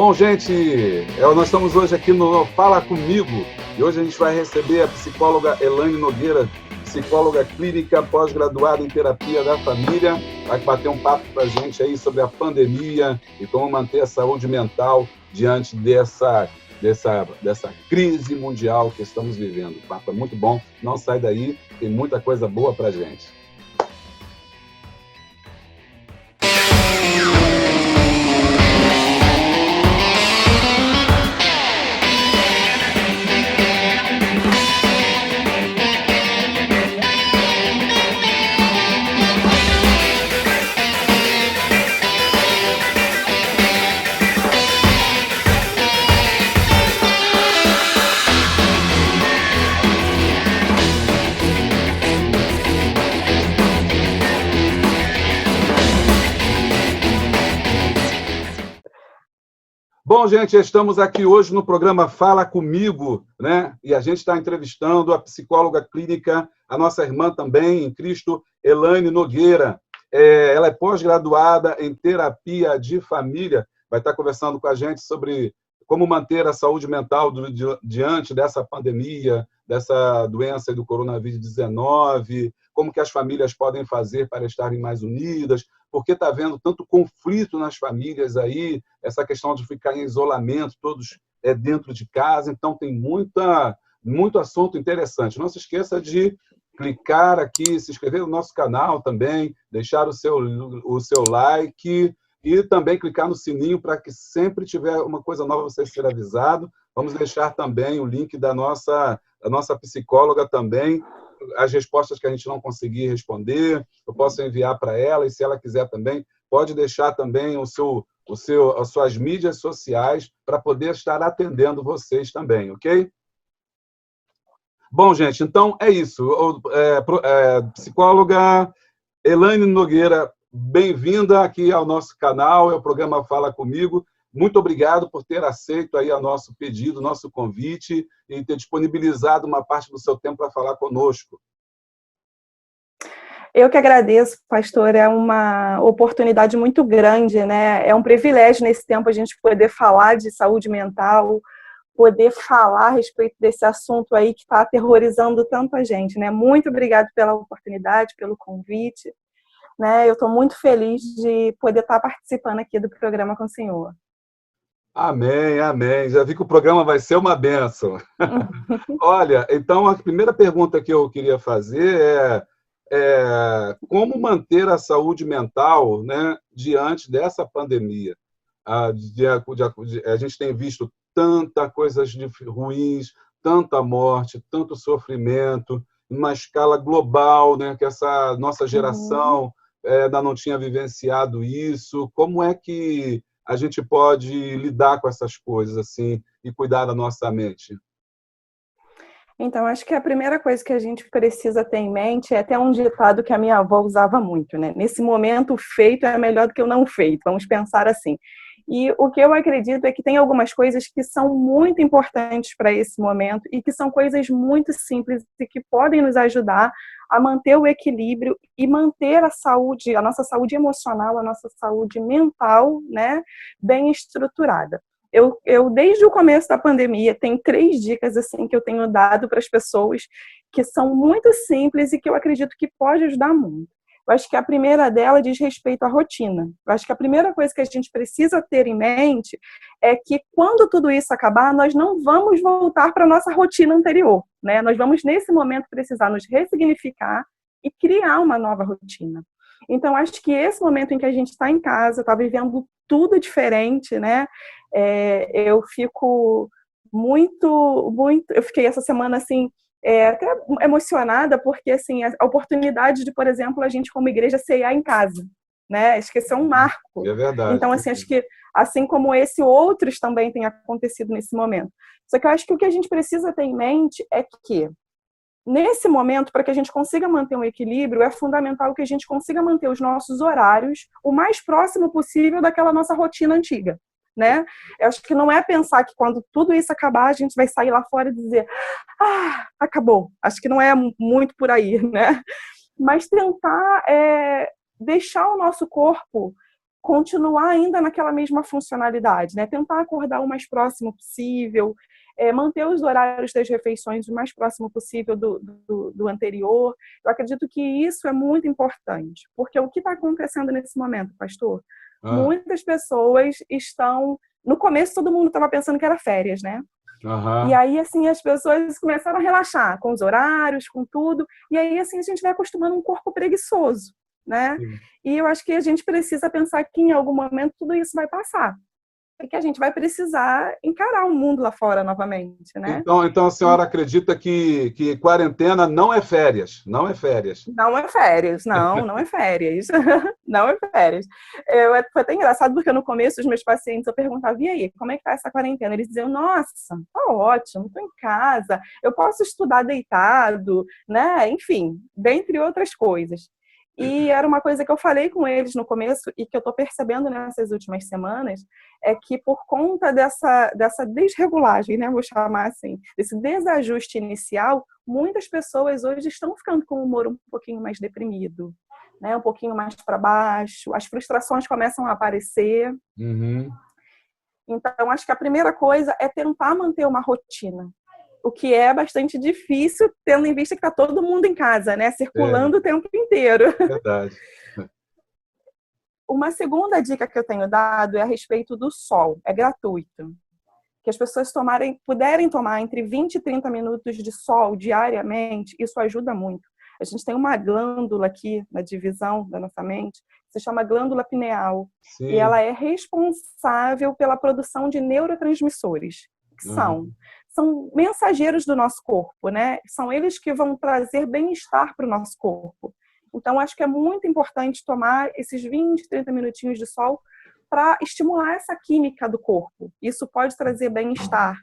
Bom, gente, nós estamos hoje aqui no Fala Comigo e hoje a gente vai receber a psicóloga Elaine Nogueira, psicóloga clínica pós-graduada em terapia da família, vai bater um papo para a gente aí sobre a pandemia e como manter a saúde mental diante dessa crise mundial que estamos vivendo. O papo é muito bom, não sai daí, tem muita coisa boa para a gente. Bom, gente, estamos aqui hoje no programa Fala Comigo, né? E a gente está entrevistando a psicóloga clínica, a nossa irmã também em Cristo, Elaine Nogueira. Ela é pós-graduada em terapia de família, vai estar conversando com a gente sobre como manter a saúde mental diante dessa pandemia, dessa doença do coronavírus 19, como que as famílias podem fazer para estarem mais unidas, porque está havendo tanto conflito nas famílias aí, essa questão de ficar em isolamento, todos dentro de casa, então tem muito assunto interessante. Não se esqueça de clicar aqui, se inscrever no nosso canal também, deixar o seu like e também clicar no sininho para que sempre tiver uma coisa nova você ser avisado. Vamos deixar também o link da nossa psicóloga também, as respostas que a gente não conseguir responder, eu posso enviar para ela, e se ela quiser também, pode deixar também as suas mídias sociais para poder estar atendendo vocês também, ok? Bom, gente, então é isso. Psicóloga Elaine Nogueira, bem-vinda aqui ao nosso canal, é o programa Fala Comigo. Muito obrigado por ter aceito aí o nosso pedido, nosso convite e ter disponibilizado uma parte do seu tempo para falar conosco. Eu que agradeço, pastor, é uma oportunidade muito grande, né? É um privilégio nesse tempo a gente poder falar de saúde mental, poder falar a respeito desse assunto aí que está aterrorizando tanta gente, né? Muito obrigado pela oportunidade, pelo convite, né? Eu estou muito feliz de poder estar participando aqui do programa com o senhor. Amém, amém. Já vi que o programa vai ser uma bênção. Olha, então a primeira pergunta que eu queria fazer é como manter a saúde mental, né, diante dessa pandemia? A gente tem visto tanta coisas ruins, tanta morte, tanto sofrimento, numa escala global, né, que essa nossa geração ainda não tinha vivenciado isso. Como é que a gente pode lidar com essas coisas assim e cuidar da nossa mente? Então, acho que a primeira coisa que a gente precisa ter em mente é até um ditado que a minha avó usava muito, né? Nesse momento, o feito é melhor do que o não feito. Vamos pensar assim. E o que eu acredito é que tem algumas coisas que são muito importantes para esse momento e que são coisas muito simples e que podem nos ajudar a manter o equilíbrio e manter a saúde, a nossa saúde emocional, a nossa saúde mental, né, bem estruturada. Eu desde o começo da pandemia, tem 3 dicas assim que eu tenho dado para as pessoas que são muito simples e que eu acredito que pode ajudar muito. Eu acho que a primeira dela diz respeito à rotina. Eu acho que a primeira coisa que a gente precisa ter em mente é que quando tudo isso acabar, nós não vamos voltar para a nossa rotina anterior, né? Nós vamos, nesse momento, precisar nos ressignificar e criar uma nova rotina. Então, acho que esse momento em que a gente está em casa, está vivendo tudo diferente, né? Eu fico eu fiquei essa semana assim, até emocionada, porque assim, a oportunidade de, por exemplo, a gente como igreja ceiar em casa, né? Acho que esse é um marco. É verdade. Então, assim, acho que assim como esse, outros também têm acontecido nesse momento. Só que eu acho que o que a gente precisa ter em mente é que nesse momento, para que a gente consiga manter um equilíbrio, é fundamental que a gente consiga manter os nossos horários o mais próximo possível daquela nossa rotina antiga, né? Eu acho que não é pensar que quando tudo isso acabar, a gente vai sair lá fora e dizer acabou. Acho que não é muito por aí, né? Mas tentar deixar o nosso corpo continuar ainda naquela mesma funcionalidade, né? Tentar acordar o mais próximo possível, manter os horários das refeições o mais próximo possível do anterior. Eu acredito que isso é muito importante, porque o que está acontecendo nesse momento, pastor? Muitas pessoas estão... No começo, todo mundo estava pensando que era férias, né? E aí, assim, as pessoas começaram a relaxar com os horários, com tudo. E aí, assim, a gente vai acostumando um corpo preguiçoso, né? E eu acho que a gente precisa pensar que em algum momento tudo isso vai passar. E que a gente vai precisar encarar o mundo lá fora novamente, né? Então a senhora acredita que quarentena não é férias, não é férias. Não é férias, não é férias. Não é férias. Foi até engraçado, porque no começo os meus pacientes, eu perguntava, e aí, como é que tá essa quarentena? Eles diziam, nossa, tá ótimo, tô em casa, eu posso estudar deitado, né? Enfim, dentre outras coisas. E era uma coisa que eu falei com eles no começo e que eu estou percebendo nessas últimas semanas, é que por conta dessa desregulagem, né, vou chamar assim, desse desajuste inicial, muitas pessoas hoje estão ficando com o humor um pouquinho mais deprimido, né, um pouquinho mais para baixo, as frustrações começam a aparecer. Então, acho que a primeira coisa é tentar manter uma rotina. O que é bastante difícil, tendo em vista que está todo mundo em casa, né? Circulando o tempo inteiro. Verdade. Uma segunda dica que eu tenho dado é a respeito do sol. É gratuito. Que as pessoas puderem tomar entre 20 e 30 minutos de sol diariamente, isso ajuda muito. A gente tem uma glândula aqui na divisão da nossa mente, que se chama glândula pineal. Sim. E ela é responsável pela produção de neurotransmissores, que são mensageiros do nosso corpo, né? São eles que vão trazer bem-estar para o nosso corpo. Então, acho que é muito importante tomar esses 20, 30 minutinhos de sol para estimular essa química do corpo. Isso pode trazer bem-estar.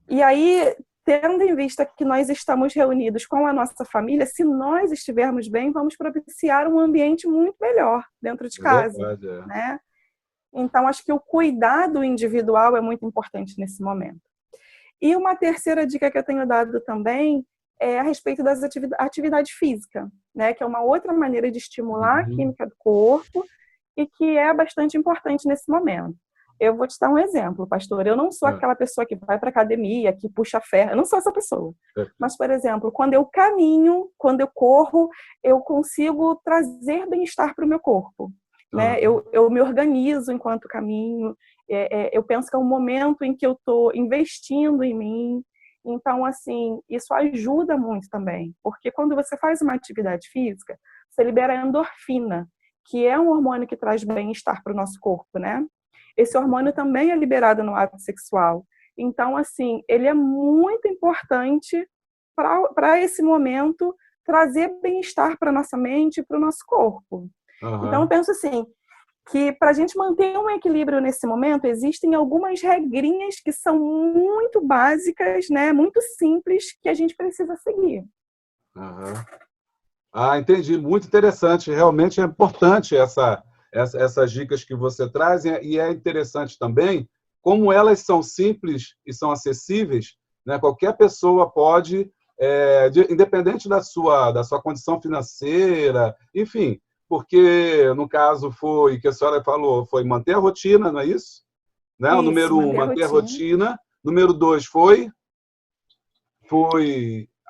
E aí, tendo em vista que nós estamos reunidos com a nossa família, se nós estivermos bem, vamos propiciar um ambiente muito melhor dentro de casa. Verdade, né? Então, acho que o cuidado individual é muito importante nesse momento. E uma terceira dica que eu tenho dado também é a respeito da atividade física, né? Que é uma outra maneira de estimular a química do corpo e que é bastante importante nesse momento. Eu vou te dar um exemplo, pastor. Eu não sou aquela pessoa que vai para academia, que puxa ferro. Eu não sou essa pessoa. Mas, por exemplo, quando eu caminho, quando eu corro, eu consigo trazer bem-estar para o meu corpo. Né? Eu me organizo enquanto caminho. Eu penso que é um momento em que eu estou investindo em mim. Então, assim, isso ajuda muito também. Porque quando você faz uma atividade física, você libera a endorfina, que é um hormônio que traz bem-estar para o nosso corpo, né? Esse hormônio também é liberado no ato sexual. Então, assim, ele é muito importante para esse momento trazer bem-estar para a nossa mente e para o nosso corpo. Então, eu penso assim, que para a gente manter um equilíbrio nesse momento, existem algumas regrinhas que são muito básicas, né, muito simples, que a gente precisa seguir. Entendi. Muito interessante. Realmente é importante essas dicas que você traz, e é interessante também como elas são simples e são acessíveis, né? Qualquer pessoa pode, independente da sua condição financeira, enfim, porque, no caso, foi, que a senhora falou, foi manter a rotina, não é isso? Né? Isso, o número 1, manter a rotina. Número 2 foi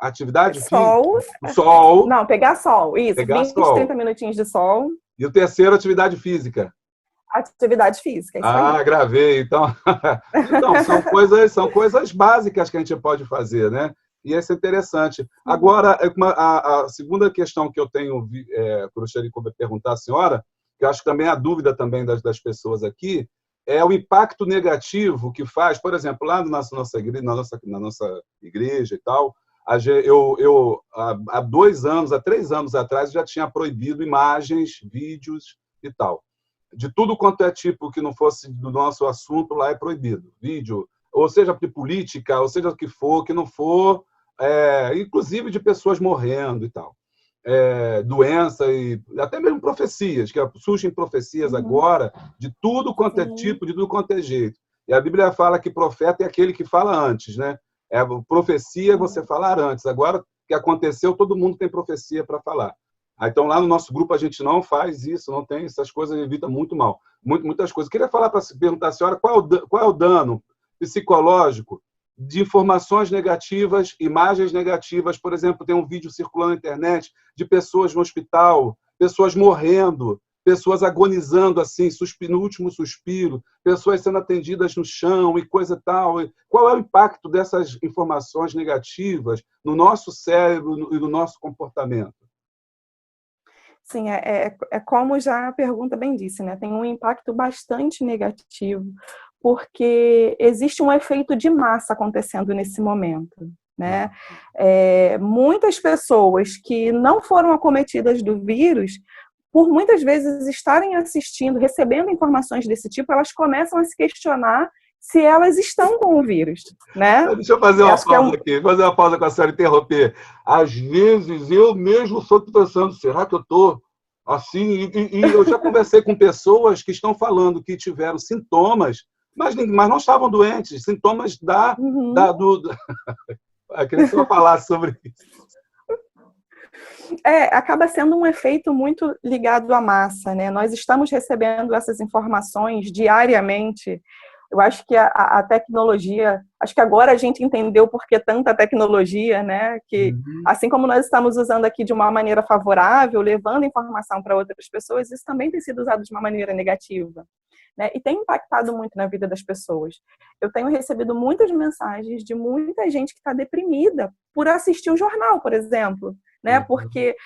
atividade física. Sol. Não, pegar sol, isso. Pegar 20, sol. 30 minutinhos de sol. E o terceiro, atividade física. Atividade física, isso aí. Gravei. Então, são coisas básicas que a gente pode fazer, né? E isso é interessante. Agora, a segunda questão que eu tenho, que eu gostaria de perguntar à senhora, que eu acho que também é a dúvida também das pessoas aqui, é o impacto negativo que faz, por exemplo, lá na nossa igreja e tal, eu há 2 anos, há 3 anos atrás, já tinha proibido imagens, vídeos e tal. De tudo quanto é tipo que não fosse do nosso assunto, lá é proibido. Vídeo, ou seja, de política, ou seja, o que for, que não for, inclusive de pessoas morrendo e tal. Doença e até mesmo profecias, que surgem profecias agora de tudo quanto é tipo, de tudo quanto é jeito. E a Bíblia fala que profeta é aquele que fala antes, né? Profecia é você falar antes. Agora, o que aconteceu, todo mundo tem profecia para falar. Então, lá no nosso grupo, a gente não faz isso, não tem essas coisas, evita muito mal. Muitas coisas. Queria falar para perguntar à senhora qual é o dano psicológico de informações negativas, imagens negativas. Por exemplo, tem um vídeo circulando na internet de pessoas no hospital, pessoas morrendo, pessoas agonizando assim, no último suspiro, pessoas sendo atendidas no chão e coisa tal. Qual é o impacto dessas informações negativas no nosso cérebro e no nosso comportamento? Sim, é como já a pergunta bem disse, né? Tem um impacto bastante negativo, porque existe um efeito de massa acontecendo nesse momento, né? Muitas pessoas que não foram acometidas do vírus, por muitas vezes estarem assistindo, recebendo informações desse tipo, elas começam a se questionar se elas estão com o vírus, né? Deixa eu fazer uma pausa aqui, fazer uma pausa com a senhora interromper. Às vezes eu mesmo estou pensando, será que eu estou assim? E eu já conversei com pessoas que estão falando que tiveram sintomas, mas não estavam doentes, sintomas do... Eu queria só falar sobre isso. Acaba sendo um efeito muito ligado à massa, né? Nós estamos recebendo essas informações diariamente. Eu acho que a tecnologia, acho que agora a gente entendeu por que tanta tecnologia, né? Que assim como nós estamos usando aqui de uma maneira favorável, levando informação para outras pessoas, isso também tem sido usado de uma maneira negativa, né? E tem impactado muito na vida das pessoas. Eu tenho recebido muitas mensagens de muita gente que está deprimida por assistir o jornal, por exemplo, né? Porque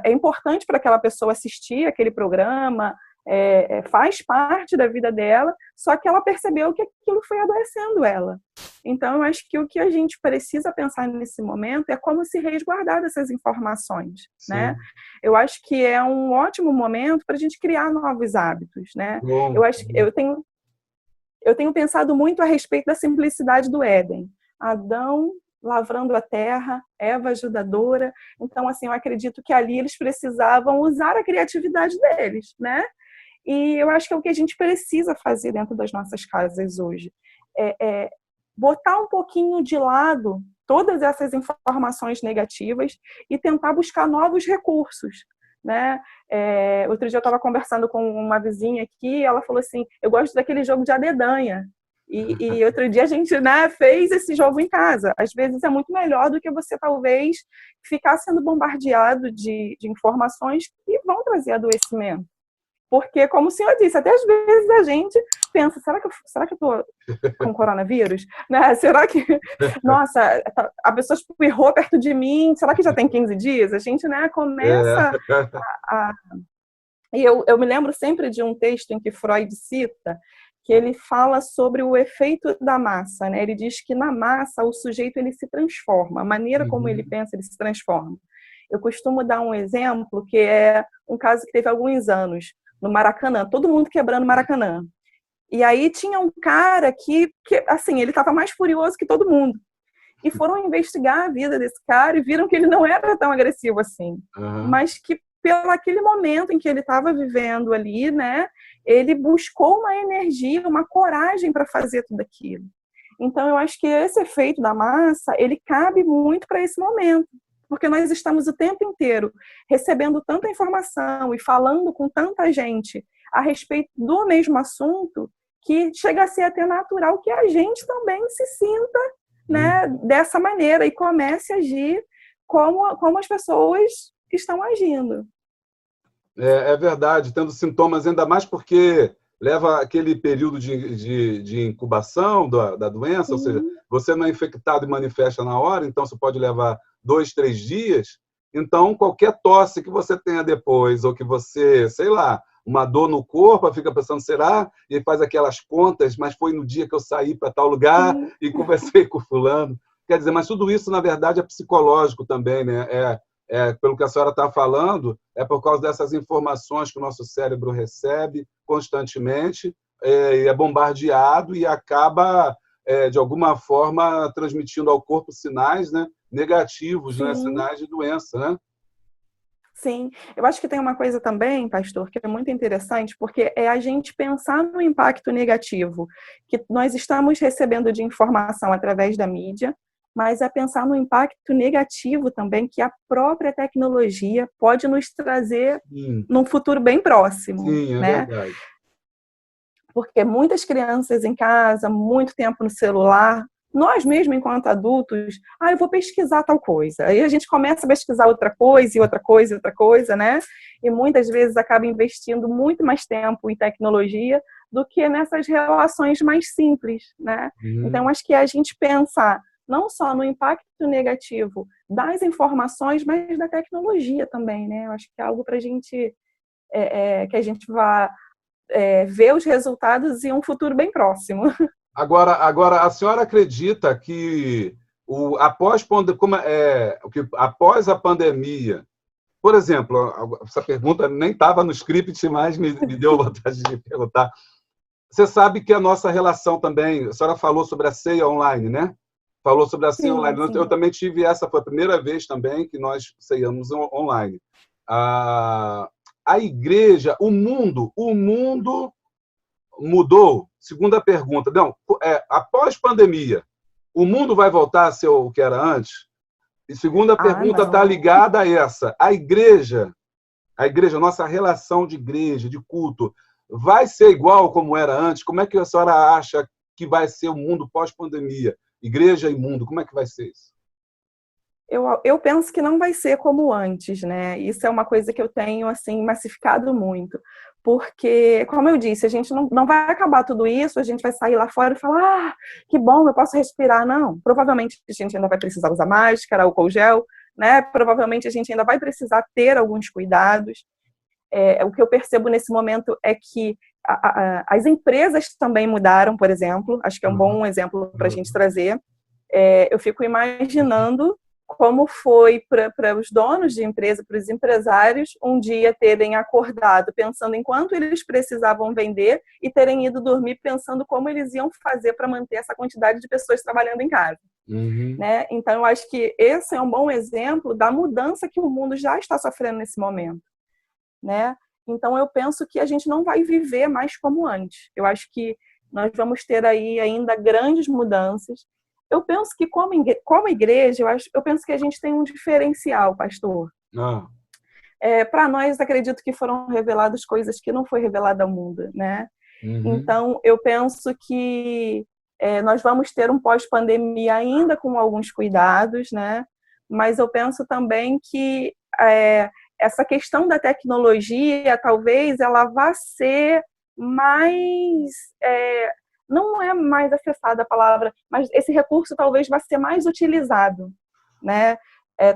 é importante para aquela pessoa assistir aquele programa, faz parte da vida dela, só que ela percebeu que aquilo foi adoecendo ela. Então, eu acho que o que a gente precisa pensar nesse momento é como se resguardar dessas informações, né? Eu acho que é um ótimo momento para a gente criar novos hábitos, né? Eu tenho pensado muito a respeito da simplicidade do Éden. Adão lavrando a terra, Eva ajudadora. Então, assim, eu acredito que ali eles precisavam usar a criatividade deles, né? E eu acho que é o que a gente precisa fazer dentro das nossas casas hoje. Botar um pouquinho de lado todas essas informações negativas e tentar buscar novos recursos, né? Outro dia eu estava conversando com uma vizinha aqui, ela falou assim, eu gosto daquele jogo de adedanha. E outro dia a gente, né, fez esse jogo em casa. Às vezes é muito melhor do que você talvez ficar sendo bombardeado de informações que vão trazer adoecimento. Porque, como o senhor disse, até às vezes a gente pensa, será que eu estou com coronavírus? Né? Será que, nossa, a pessoa espirrou perto de mim, será que já tem 15 dias? A gente, né, começa a... E eu me lembro sempre de um texto em que Freud cita, que ele fala sobre o efeito da massa, né? Ele diz que na massa o sujeito ele se transforma, a maneira como ele pensa, ele se transforma. Eu costumo dar um exemplo, que é um caso que teve há alguns anos, no Maracanã, todo mundo quebrando o Maracanã. E aí tinha um cara que assim, ele estava mais furioso que todo mundo. E foram investigar a vida desse cara e viram que ele não era tão agressivo assim. Mas que pelo aquele momento em que ele estava vivendo ali, né, ele buscou uma energia, uma coragem para fazer tudo aquilo. Então, eu acho que esse efeito da massa, ele cabe muito para esse momento. Porque nós estamos o tempo inteiro recebendo tanta informação e falando com tanta gente a respeito do mesmo assunto que chega a ser até natural que a gente também se sinta, né, dessa maneira e comece a agir como as pessoas estão agindo. É verdade, tendo sintomas, ainda mais porque leva aquele período de incubação da doença, ou seja, você não é infectado e manifesta na hora, então você pode levar 2, 3 dias. Então, qualquer tosse que você tenha depois, ou que você, sei lá, uma dor no corpo, fica pensando, será? E faz aquelas contas, mas foi no dia que eu saí para tal lugar e conversei com o fulano. Quer dizer, mas tudo isso, na verdade, é psicológico também, né? Pelo que a senhora está falando, é por causa dessas informações que o nosso cérebro recebe constantemente, e é bombardeado e acaba, de alguma forma, transmitindo ao corpo sinais, né, negativos, né, sinais de doença, né? Sim, eu acho que tem uma coisa também, pastor, que é muito interessante, porque é a gente pensar no impacto negativo que nós estamos recebendo de informação através da mídia, mas é pensar no impacto negativo também que a própria tecnologia pode nos trazer Sim, num futuro bem próximo, sim, é né? verdade. Porque muitas crianças em casa, muito tempo no celular, nós mesmos, enquanto adultos, eu vou pesquisar tal coisa. Aí a gente começa a pesquisar outra coisa, e outra coisa, e outra coisa, né? E muitas vezes acaba investindo muito mais tempo em tecnologia do que nessas relações mais simples, né? Então, acho que a gente pensar não só no impacto negativo das informações, mas da tecnologia também, né? Eu acho que é algo para a gente, que a gente vá ver os resultados em um futuro bem próximo. Agora, a senhora acredita que após a pandemia, por exemplo, essa pergunta nem estava no script, mas me deu vontade de perguntar. Você sabe que a nossa relação também, a senhora falou sobre a ceia online, né? Falou sobre a ceia Sim, online. Eu sim. também tive essa, foi a primeira vez também que nós ceiamos online. A igreja, o mundo mudou? Segunda pergunta. Não, após pandemia, o mundo vai voltar a ser o que era antes? E segunda pergunta está Não. ligada a essa. A igreja, nossa relação de igreja, de culto, vai ser igual como era antes? Como é que a senhora acha que vai ser o mundo pós-pandemia? Igreja e mundo, como é que vai ser isso? Eu penso que não vai ser como antes, né? Isso é uma coisa que eu tenho, assim, massificado muito. Porque, como eu disse, a gente não vai acabar tudo isso, a gente vai sair lá fora e falar, que bom, eu posso respirar. Não, provavelmente a gente ainda vai precisar usar máscara, álcool gel, né? Provavelmente a gente ainda vai precisar ter alguns cuidados. O que eu percebo nesse momento é que as empresas também mudaram, por exemplo, acho que é um bom exemplo para a gente trazer. Eu fico imaginando como foi para os donos de empresa, para os empresários, um dia terem acordado pensando em quanto eles precisavam vender e terem ido dormir pensando como eles iam fazer para manter essa quantidade de pessoas trabalhando em casa. Uhum. Né? Então, eu acho que esse é um bom exemplo da mudança que o mundo já está sofrendo nesse momento. Né? Então, eu penso que a gente não vai viver mais como antes. Eu acho que nós vamos ter aí ainda grandes mudanças. Eu penso que, como igreja, eu penso que a gente tem um diferencial, pastor. Ah. Para nós, acredito que foram reveladas coisas que não foi revelada ao mundo, né? Uhum. Então, eu penso que nós vamos ter um pós-pandemia ainda com alguns cuidados, né? Mas eu penso também que essa questão da tecnologia, talvez ela vá ser mais... não é mais acessada a palavra, mas esse recurso talvez vá ser mais utilizado, né?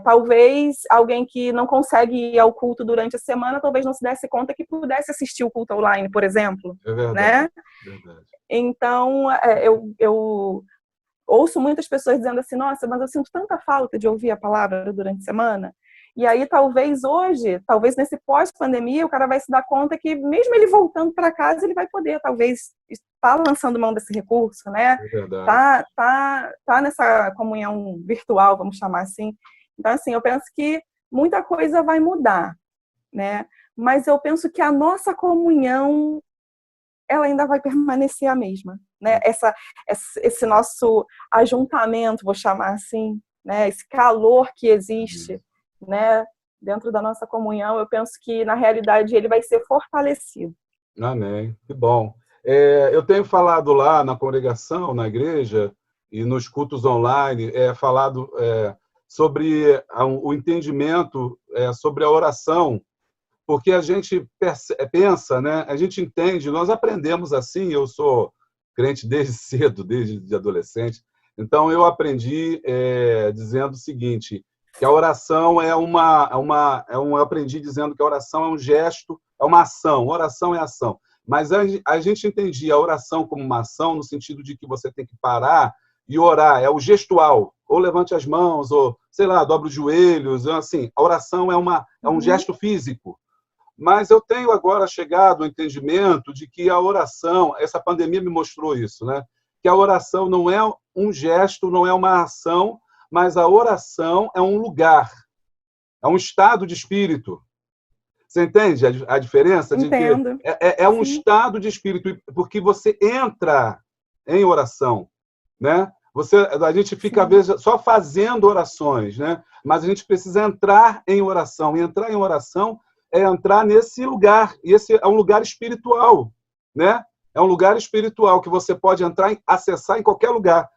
Talvez alguém que não consegue ir ao culto durante a semana, talvez não se desse conta que pudesse assistir o culto online, por exemplo. É verdade. Né? Verdade. Então, eu ouço muitas pessoas dizendo assim, nossa, mas eu sinto tanta falta de ouvir a palavra durante a semana. E aí, talvez hoje, talvez nesse pós-pandemia, o cara vai se dar conta que mesmo ele voltando para casa, ele vai poder, talvez, estar lançando mão desse recurso, né? É verdade. Tá nessa comunhão virtual, vamos chamar assim. Então, assim, eu penso que muita coisa vai mudar, né? Mas eu penso que a nossa comunhão, ela ainda vai permanecer a mesma, né? Esse nosso ajuntamento, vou chamar assim, né? Esse calor que existe, né? Dentro da nossa comunhão, eu penso que, na realidade, ele vai ser fortalecido. Amém. Que bom. Eu tenho falado lá na congregação, na igreja, e nos cultos online, falado sobre o entendimento sobre a oração, porque a gente pensa, né? A gente entende, nós aprendemos assim, eu sou crente desde cedo, desde adolescente, então eu aprendi dizendo o seguinte, que a oração eu aprendi dizendo que a oração é um gesto, é uma ação, oração é ação. Mas a gente entendia a oração como uma ação no sentido de que você tem que parar e orar, é o gestual, ou levante as mãos, ou, sei lá, dobra os joelhos, assim, a oração é um gesto físico. Mas eu tenho agora chegado ao entendimento de que a oração, essa pandemia me mostrou isso, né? Que a oração não é um gesto, não é uma ação, mas a oração é um lugar, é um estado de espírito. Você entende a diferença? Entendo. De que é um estado de espírito, porque você entra em oração, né? A gente fica, às vezes, só fazendo orações, né? Mas a gente precisa entrar em oração. E entrar em oração é entrar nesse lugar. E esse é um lugar espiritual, né? É um lugar espiritual que você pode entrar e acessar em qualquer lugar.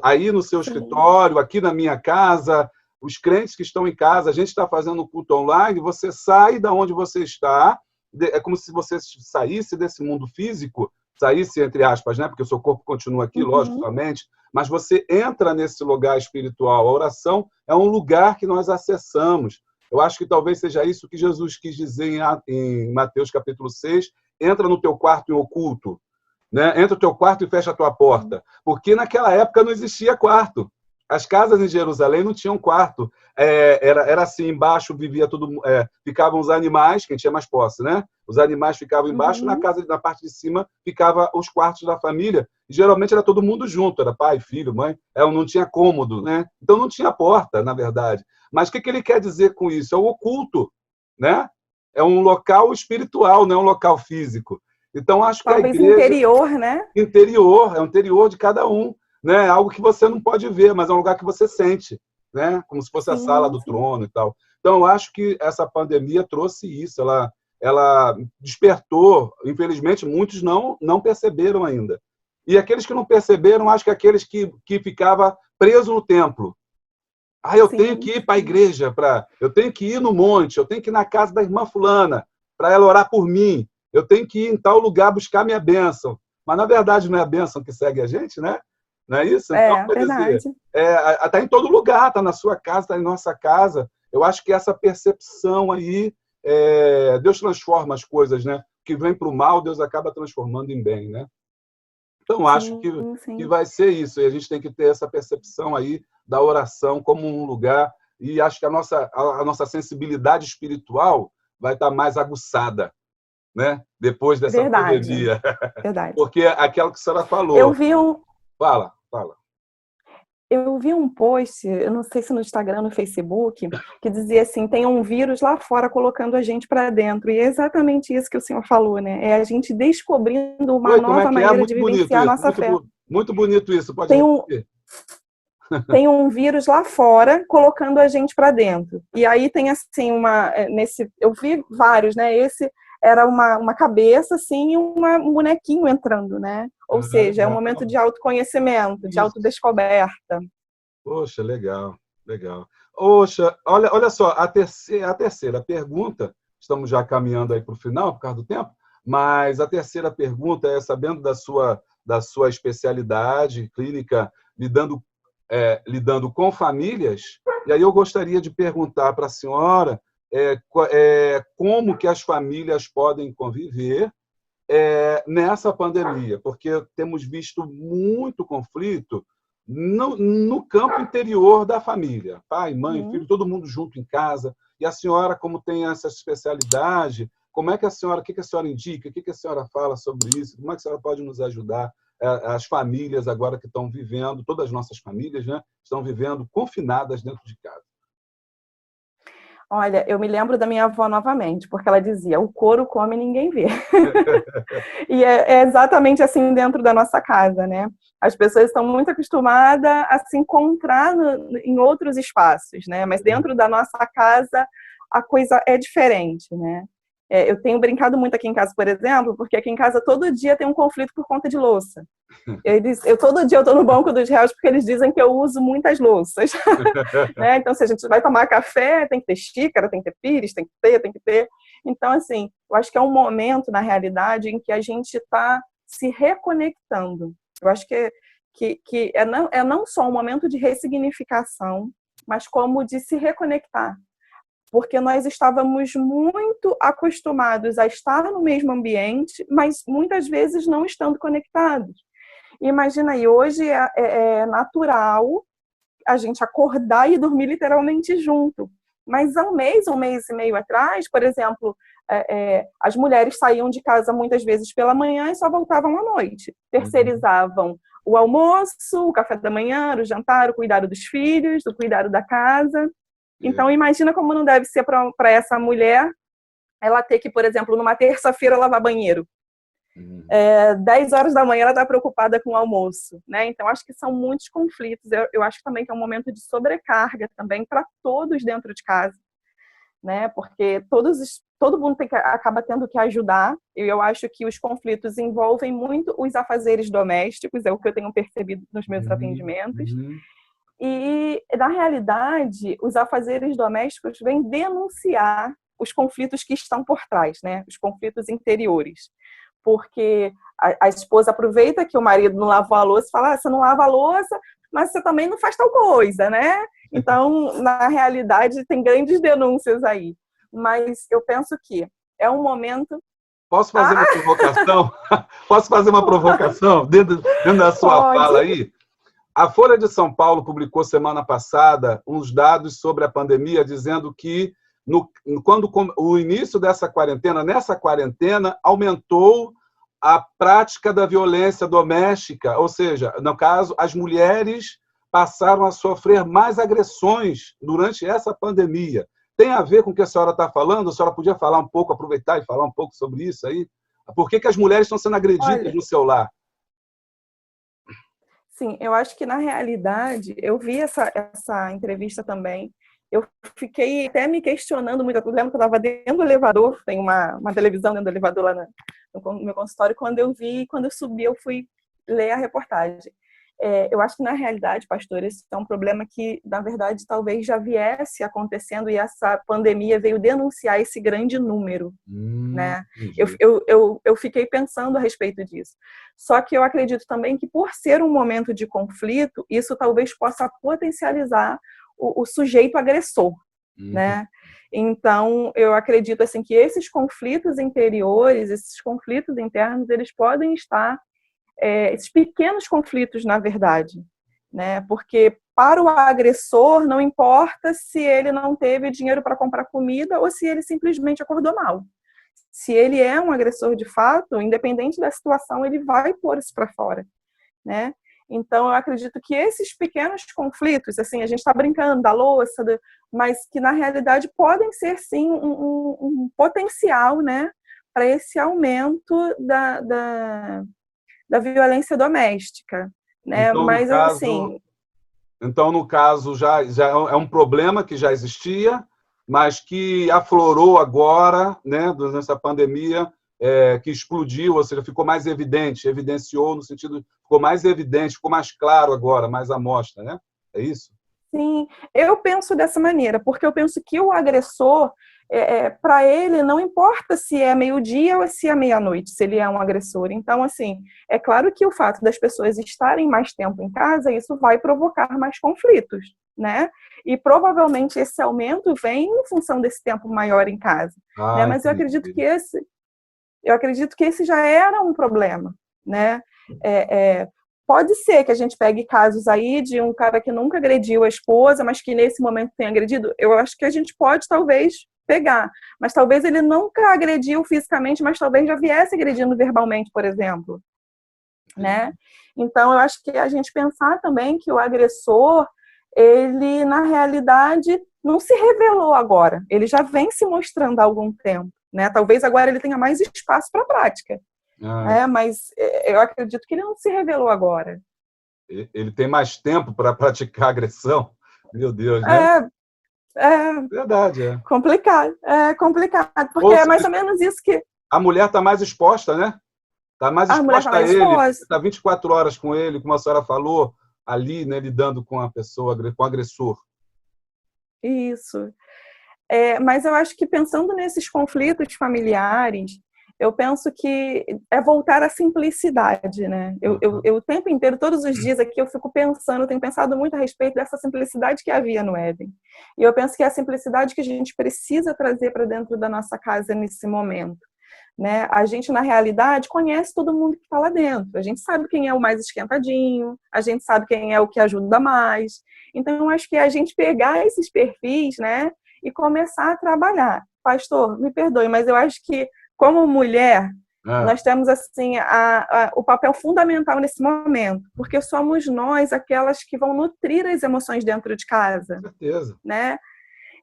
Aí no seu escritório, aqui na minha casa, os crentes que estão em casa, a gente está fazendo um culto online, você sai da onde você está, é como se você saísse desse mundo físico, saísse, entre aspas, né? Porque o seu corpo continua aqui, lógico, sua mente, mas você entra nesse lugar espiritual. A oração é um lugar que nós acessamos. Eu acho que talvez seja isso que Jesus quis dizer em Mateus capítulo 6, entra no teu quarto em oculto, né? Entra no teu quarto e fecha a tua porta. Porque naquela época não existia quarto. As casas em Jerusalém não tinham quarto. Era assim, embaixo vivia tudo, ficavam os animais, quem tinha mais posse, né? Os animais ficavam embaixo, na casa, na parte de cima, ficavam os quartos da família. E, geralmente era todo mundo junto, era pai, filho, mãe. Não tinha cômodo, né? Então não tinha porta, na verdade. Mas o que ele quer dizer com isso? É o oculto, né? É um local espiritual, não é um local físico. Então, acho que talvez a igreja... interior, né? Interior, é o interior de cada um. Né? Algo que você não pode ver, mas é um lugar que você sente, né? Como se fosse a sala do trono e tal. Então, eu acho que essa pandemia trouxe isso, ela despertou, infelizmente, muitos não perceberam ainda. E aqueles que não perceberam, acho que aqueles que ficavam presos no templo. Eu tenho que ir para a igreja, eu tenho que ir no monte, eu tenho que ir na casa da irmã fulana, para ela orar por mim, eu tenho que ir em tal lugar buscar minha bênção. Mas, na verdade, não é a bênção que segue a gente, né? Não é isso? Então, verdade. Está em todo lugar, está na sua casa, está em nossa casa. Eu acho que essa percepção aí, Deus transforma as coisas, né? O que vem para o mal, Deus acaba transformando em bem, né? Então, acho que vai ser isso. E a gente tem que ter essa percepção aí da oração como um lugar. E acho que a nossa sensibilidade espiritual vai estar mais aguçada, né? Depois dessa pandemia. Verdade. Porque aquilo que a senhora falou... Eu vi um... Fala. Eu vi um post, eu não sei se no Instagram, no Facebook, que dizia assim, tem um vírus lá fora colocando a gente para dentro. E é exatamente isso que o senhor falou, né? É a gente descobrindo uma nova maneira de vivenciar a nossa fé. Muito bonito isso. Pode repetir. Tem um vírus lá fora colocando a gente para dentro. E aí tem assim eu vi vários, né? Esse era uma cabeça assim e um bonequinho entrando, né? Ou seja, é um momento de autoconhecimento, de autodescoberta. Poxa, legal. Poxa, olha só, a terceira pergunta, estamos já caminhando aí para o final, por causa do tempo, mas a terceira pergunta é, sabendo da sua especialidade clínica, lidando com famílias, e aí eu gostaria de perguntar para a senhora como que as famílias podem conviver nessa pandemia, porque temos visto muito conflito no campo interior da família. Pai, mãe, filho, todo mundo junto em casa. E a senhora, como tem essa especialidade, o que a senhora indica? O que a senhora fala sobre isso? Como é que a senhora pode nos ajudar? As famílias agora que estão vivendo, todas as nossas famílias, né, estão vivendo confinadas dentro de casa. Olha, eu me lembro da minha avó novamente, porque ela dizia, o couro come e ninguém vê. E é exatamente assim dentro da nossa casa, né? As pessoas estão muito acostumadas a se encontrar em outros espaços, né? Mas dentro da nossa casa a coisa é diferente, né? Eu tenho brincado muito aqui em casa, por exemplo, porque aqui em casa todo dia tem um conflito por conta de louça. Todo dia eu estou no banco dos réus porque eles dizem que eu uso muitas louças. Né? Então, se a gente vai tomar café, tem que ter xícara, tem que ter pires, tem que ter. Então, assim, eu acho que é um momento, na realidade, em que a gente está se reconectando. Eu acho que é não só um momento de ressignificação, mas como de se reconectar. Porque nós estávamos muito acostumados a estar no mesmo ambiente, mas muitas vezes não estando conectados. Imagina aí, hoje é natural a gente acordar e dormir literalmente junto. Mas há um mês e meio atrás, por exemplo, as mulheres saíam de casa muitas vezes pela manhã e só voltavam à noite. Terceirizavam o almoço, o café da manhã, o jantar, o cuidado dos filhos, o cuidado da casa. Então, imagina como não deve ser para essa mulher ela ter que, por exemplo, numa terça-feira lavar banheiro. 10 horas da manhã ela está preocupada com o almoço, né? Então, acho que são muitos conflitos. Eu acho também que é um momento de sobrecarga também para todos dentro de casa, né? Porque todo mundo acaba tendo que ajudar. E eu acho que os conflitos envolvem muito os afazeres domésticos, é o que eu tenho percebido nos meus atendimentos. E, na realidade, os afazeres domésticos vêm denunciar os conflitos que estão por trás, né? Os conflitos interiores. Porque a esposa aproveita que o marido não lavou a louça e fala, você não lava a louça, mas você também não faz tal coisa, né? Então, na realidade, tem grandes denúncias aí. Mas eu penso que é um momento... Posso fazer uma provocação? Posso fazer uma provocação dentro da sua fala aí? A Folha de São Paulo publicou semana passada uns dados sobre a pandemia, dizendo que quando o início nessa quarentena, aumentou a prática da violência doméstica, ou seja, no caso, as mulheres passaram a sofrer mais agressões durante essa pandemia. Tem a ver com o que a senhora está falando? A senhora podia falar um pouco, aproveitar e falar um pouco sobre isso aí? Por que as mulheres estão sendo agredidas no seu lar? Sim, eu acho que, na realidade, eu vi essa entrevista também, eu fiquei até me questionando muito. Eu lembro que eu estava dentro do elevador, tem uma televisão dentro do elevador lá no meu consultório, quando eu subi, eu fui ler a reportagem. Eu acho que, na realidade, pastor, esse é um problema que, na verdade, talvez já viesse acontecendo, e essa pandemia veio denunciar esse grande número, né? Eu fiquei pensando a respeito disso. Só que eu acredito também que, por ser um momento de conflito, isso talvez possa potencializar o sujeito agressor, né? Então, eu acredito assim que esses conflitos interiores, esses conflitos internos, eles podem estar, esses pequenos conflitos, na verdade, né? Porque para o agressor não importa se ele não teve dinheiro para comprar comida ou se ele simplesmente acordou mal. Se ele é um agressor de fato, independente da situação, ele vai pôr isso para fora, né? Então, eu acredito que esses pequenos conflitos, assim, a gente está brincando da louça, mas que, na realidade, podem ser, sim, um potencial, né, para esse aumento da violência doméstica, né? Então, mas, assim... Então, no caso, já é um problema que já existia, mas que aflorou agora, né, durante essa pandemia, que explodiu, ou seja, ficou mais evidente, evidenciou no sentido, ficou mais evidente, ficou mais claro agora, mais à mostra, né? É isso? Sim, eu penso dessa maneira, porque eu penso que o agressor, para ele, não importa se é meio-dia ou se é meia-noite, se ele é um agressor. Então, assim, é claro que o fato das pessoas estarem mais tempo em casa, isso vai provocar mais conflitos, né? E provavelmente esse aumento vem em função desse tempo maior em casa, né? Mas eu acredito que esse já era um problema, né? Pode ser que a gente pegue casos aí de um cara que nunca agrediu a esposa, mas que nesse momento tem agredido. Eu acho que a gente pode, talvez, pegar. Mas talvez ele nunca agrediu fisicamente, mas talvez já viesse agredindo verbalmente, por exemplo, né? Então, eu acho que a gente pensar também que o agressor, ele, na realidade, não se revelou agora. Ele já vem se mostrando há algum tempo, né? Talvez agora ele tenha mais espaço para a prática. Mas eu acredito que ele não se revelou agora. Ele tem mais tempo para praticar agressão? Meu Deus, né? Verdade, complicado. É complicado, porque é mais ou menos isso que... A mulher está mais exposta, né? Está mais exposta a ele. Está 24 horas com ele, como a senhora falou, ali, né, lidando com a pessoa, com o agressor. Isso. Mas eu acho que, pensando nesses conflitos familiares, eu penso que é voltar à simplicidade, né? Eu o tempo inteiro, todos os dias aqui, eu fico pensando, eu tenho pensado muito a respeito dessa simplicidade que havia no Éden. E eu penso que é a simplicidade que a gente precisa trazer para dentro da nossa casa nesse momento, né? A gente, na realidade, conhece todo mundo que está lá dentro. A gente sabe quem é o mais esquentadinho, a gente sabe quem é o que ajuda mais. Então, eu acho que é a gente pegar esses perfis, né, e começar a trabalhar. Pastor, me perdoe, mas eu acho que, como mulher, nós temos assim o papel fundamental nesse momento, porque somos nós aquelas que vão nutrir as emoções dentro de casa. Com certeza. Né?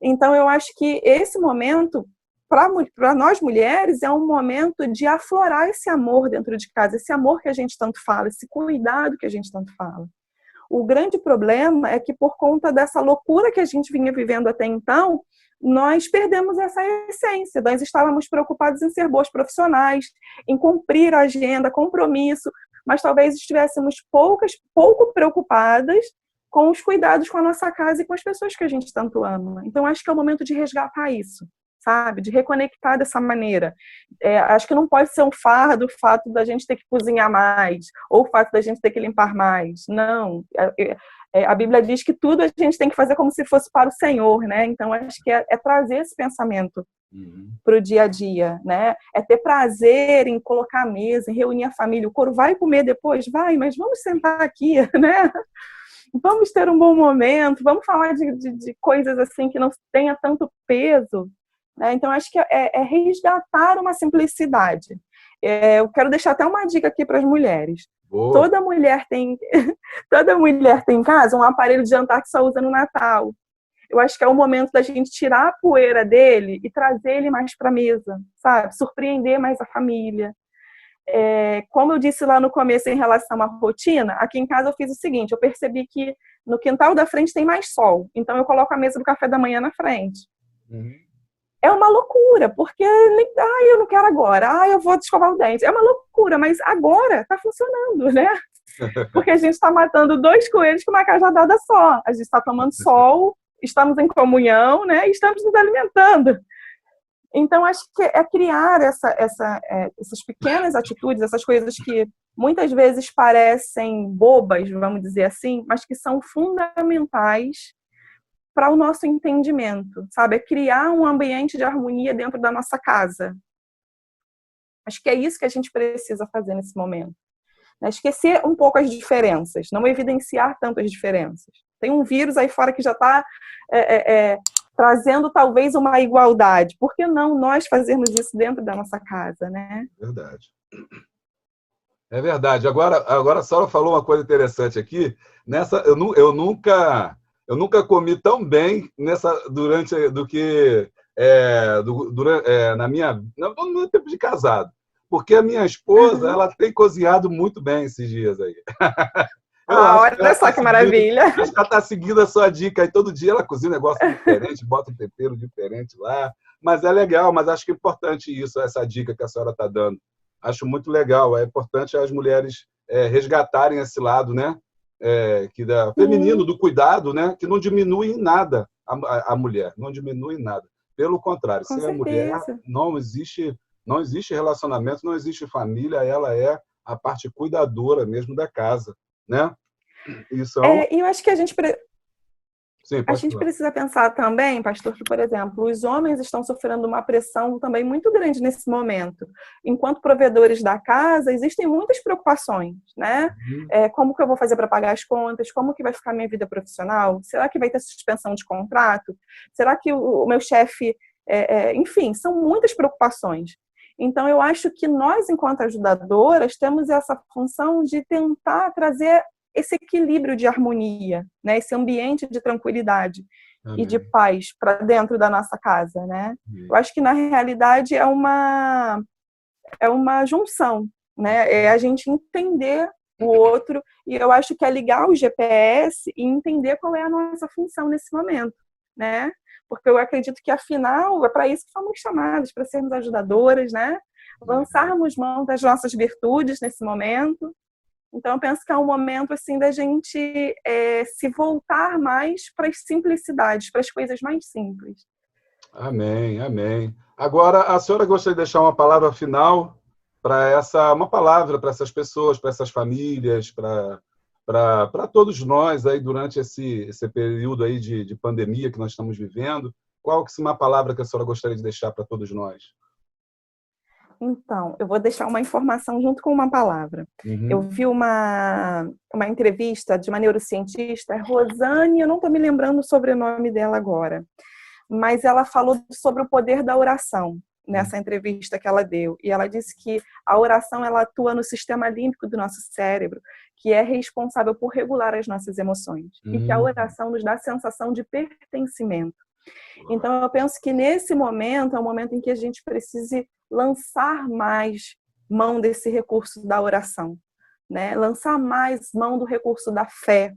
Então, eu acho que esse momento para nós mulheres, é um momento de aflorar esse amor dentro de casa, esse amor que a gente tanto fala, esse cuidado que a gente tanto fala. O grande problema é que, por conta dessa loucura que a gente vinha vivendo até então, nós perdemos essa essência. Nós estávamos preocupados em ser boas profissionais, em cumprir a agenda, compromisso, mas talvez estivéssemos pouco preocupadas com os cuidados com a nossa casa e com as pessoas que a gente tanto ama. Então, acho que é o momento de resgatar isso, sabe? De reconectar dessa maneira. Acho que não pode ser um fardo o fato da gente ter que cozinhar mais, ou o fato da gente ter que limpar mais. Não. A Bíblia diz que tudo a gente tem que fazer como se fosse para o Senhor, né? Então, acho que é trazer esse pensamento para o dia a dia, né? É ter prazer em colocar a mesa, em reunir a família. O coro vai comer depois? Vai, mas vamos sentar aqui, né? Vamos ter um bom momento, vamos falar de coisas assim que não tenha tanto peso, né? Então, acho que é resgatar uma simplicidade. Eu quero deixar até uma dica aqui para as mulheres. Toda mulher tem em casa um aparelho de jantar que só usa no Natal. Eu acho que é o momento da gente tirar a poeira dele e trazer ele mais para a mesa, sabe? Surpreender mais a família. Como eu disse lá no começo em relação à rotina, aqui em casa eu fiz o seguinte, eu percebi que no quintal da frente tem mais sol, então eu coloco a mesa do café da manhã na frente. É uma loucura, porque eu não quero agora, eu vou escovar o dente. É uma loucura, mas agora está funcionando, né? Porque a gente está matando 2 coelhos com uma cajadada só. A gente está tomando sol, estamos em comunhão, né? E estamos nos alimentando. Então, acho que é criar essas pequenas atitudes, essas coisas que muitas vezes parecem bobas, vamos dizer assim, mas que são fundamentais para o nosso entendimento, sabe? É criar um ambiente de harmonia dentro da nossa casa. Acho que é isso que a gente precisa fazer nesse momento. Esquecer um pouco as diferenças, não evidenciar tanto as diferenças. Tem um vírus aí fora que já está trazendo talvez uma igualdade. Por que não nós fazermos isso dentro da nossa casa, né? Verdade. É verdade. Agora a Sara falou uma coisa interessante aqui. Eu nunca comi tão bem no meu tempo de casado. Porque a minha esposa, ela tem cozinhado muito bem esses dias aí. Olha só que maravilha. Acho que ela está seguindo a sua dica aí. Todo dia ela cozinha um negócio diferente, bota um tempero diferente lá. Mas é legal, mas acho que é importante isso, essa dica que a senhora está dando. Acho muito legal. É importante as mulheres resgatarem esse lado, né? Feminino, do cuidado, né? Que não diminui em nada a mulher. Não diminui em nada. Pelo contrário, sem a mulher não existe relacionamento, não existe família. Ela é a parte cuidadora mesmo da casa, né? Isso e eu acho que a gente precisa pensar também, pastor, que, por exemplo, os homens estão sofrendo uma pressão também muito grande nesse momento. Enquanto provedores da casa, existem muitas preocupações, né? Como que eu vou fazer para pagar as contas? Como que vai ficar a minha vida profissional? Será que vai ter suspensão de contrato? Será que o meu chefe... enfim, são muitas preocupações. Então, eu acho que nós, enquanto ajudadoras, temos essa função de tentar trazer esse equilíbrio de harmonia, né? Esse ambiente de tranquilidade e de paz para dentro da nossa casa, né? Eu acho que, na realidade, é uma junção, né? É a gente entender o outro, e eu acho que é ligar o GPS e entender qual é a nossa função nesse momento, né? Porque eu acredito que, afinal, é para isso que fomos chamadas, para sermos ajudadoras, né? Lançarmos mão das nossas virtudes nesse momento. Então, eu penso que é um momento assim da gente se voltar mais para as simplicidades, para as coisas mais simples. Amém, amém. Agora, a senhora gostaria de deixar uma palavra final uma palavra para essas pessoas, para essas famílias, para todos nós aí durante esse período aí de pandemia que nós estamos vivendo? Qual que é uma palavra que a senhora gostaria de deixar para todos nós? Então, eu vou deixar uma informação junto com uma palavra. Eu vi uma entrevista de uma neurocientista, Rosane, eu não estou me lembrando o sobrenome dela agora, mas ela falou sobre o poder da oração nessa entrevista que ela deu. E ela disse que a oração ela atua no sistema límbico do nosso cérebro, que é responsável por regular as nossas emoções. E que a oração nos dá a sensação de pertencimento. Então, eu penso que nesse momento é um momento em que a gente precise lançar mais mão desse recurso da oração, né? Lançar mais mão do recurso da fé,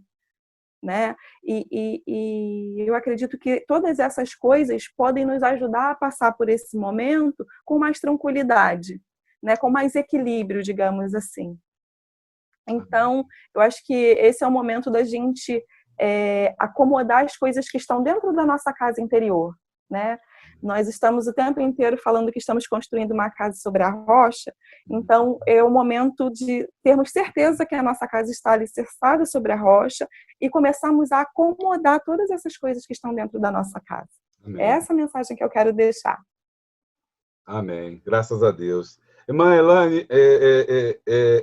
né? E eu acredito que todas essas coisas podem nos ajudar a passar por esse momento com mais tranquilidade, né? Com mais equilíbrio, digamos assim. Então, eu acho que esse é o momento da gente acomodar as coisas que estão dentro da nossa casa interior, né? Nós estamos o tempo inteiro falando que estamos construindo uma casa sobre a rocha, então é o momento de termos certeza que a nossa casa está alicerçada sobre a rocha e começarmos a acomodar todas essas coisas que estão dentro da nossa casa. Amém. É essa a mensagem que eu quero deixar. Amém. Graças a Deus. Irmã Elaine,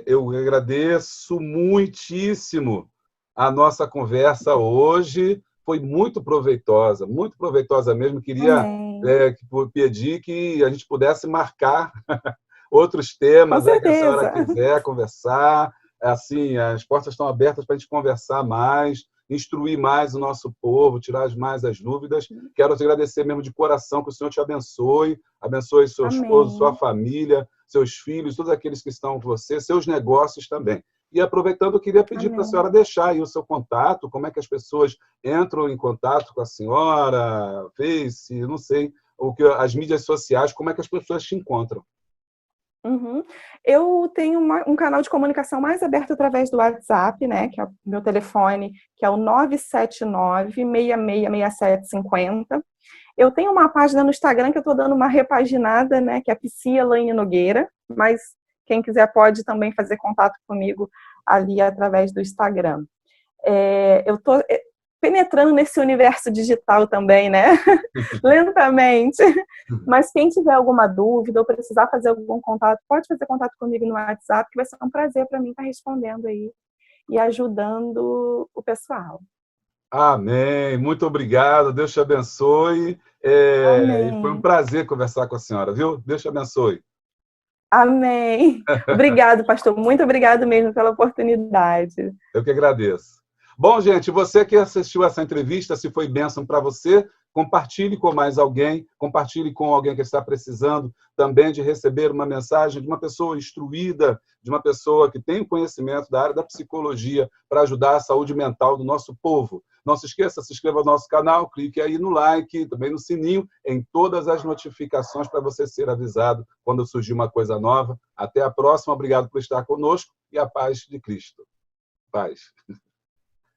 eu agradeço muitíssimo a nossa conversa hoje. Foi muito proveitosa mesmo. Queria pedir que a gente pudesse marcar outros temas Com que a senhora certeza. quiser conversar. Assim, as portas estão abertas para a gente conversar mais, instruir mais o nosso povo, tirar mais as dúvidas. Quero te agradecer mesmo de coração, que o Senhor te abençoe seu esposo, sua família, seus filhos, todos aqueles que estão com você, seus negócios também. E aproveitando, eu queria pedir para a senhora deixar aí o seu contato, como é que as pessoas entram em contato com a senhora, Face, não sei, as mídias sociais, como é que as pessoas te encontram. Uhum. Eu tenho um canal de comunicação mais aberto através do WhatsApp, né, que é o meu telefone, que é o 979-666750. Eu tenho uma página no Instagram que eu estou dando uma repaginada, né, que é a Psi Elaine Nogueira, mas quem quiser pode também fazer contato comigo ali através do Instagram. Eu estou penetrando nesse universo digital também, né? Lentamente. Mas quem tiver alguma dúvida ou precisar fazer algum contato, pode fazer contato comigo no WhatsApp, que vai ser um prazer para mim estar respondendo aí e ajudando o pessoal. Amém. Muito obrigado. Deus te abençoe. Amém. Foi um prazer conversar com a senhora, viu? Deus te abençoe. Amém. Obrigado, pastor. Muito obrigado mesmo pela oportunidade. Eu que agradeço. Bom, gente, você que assistiu essa entrevista, se foi bênção para você, compartilhe com mais alguém, compartilhe com alguém que está precisando também de receber uma mensagem de uma pessoa instruída, de uma pessoa que tem conhecimento da área da psicologia para ajudar a saúde mental do nosso povo. Não se esqueça, se inscreva no nosso canal, clique aí no like, também no sininho, em todas as notificações para você ser avisado quando surgir uma coisa nova. Até a próxima, obrigado por estar conosco e a paz de Cristo. Paz.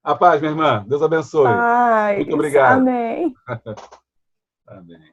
A paz, minha irmã. Deus abençoe. Paz. Muito obrigado. Amém. Amém.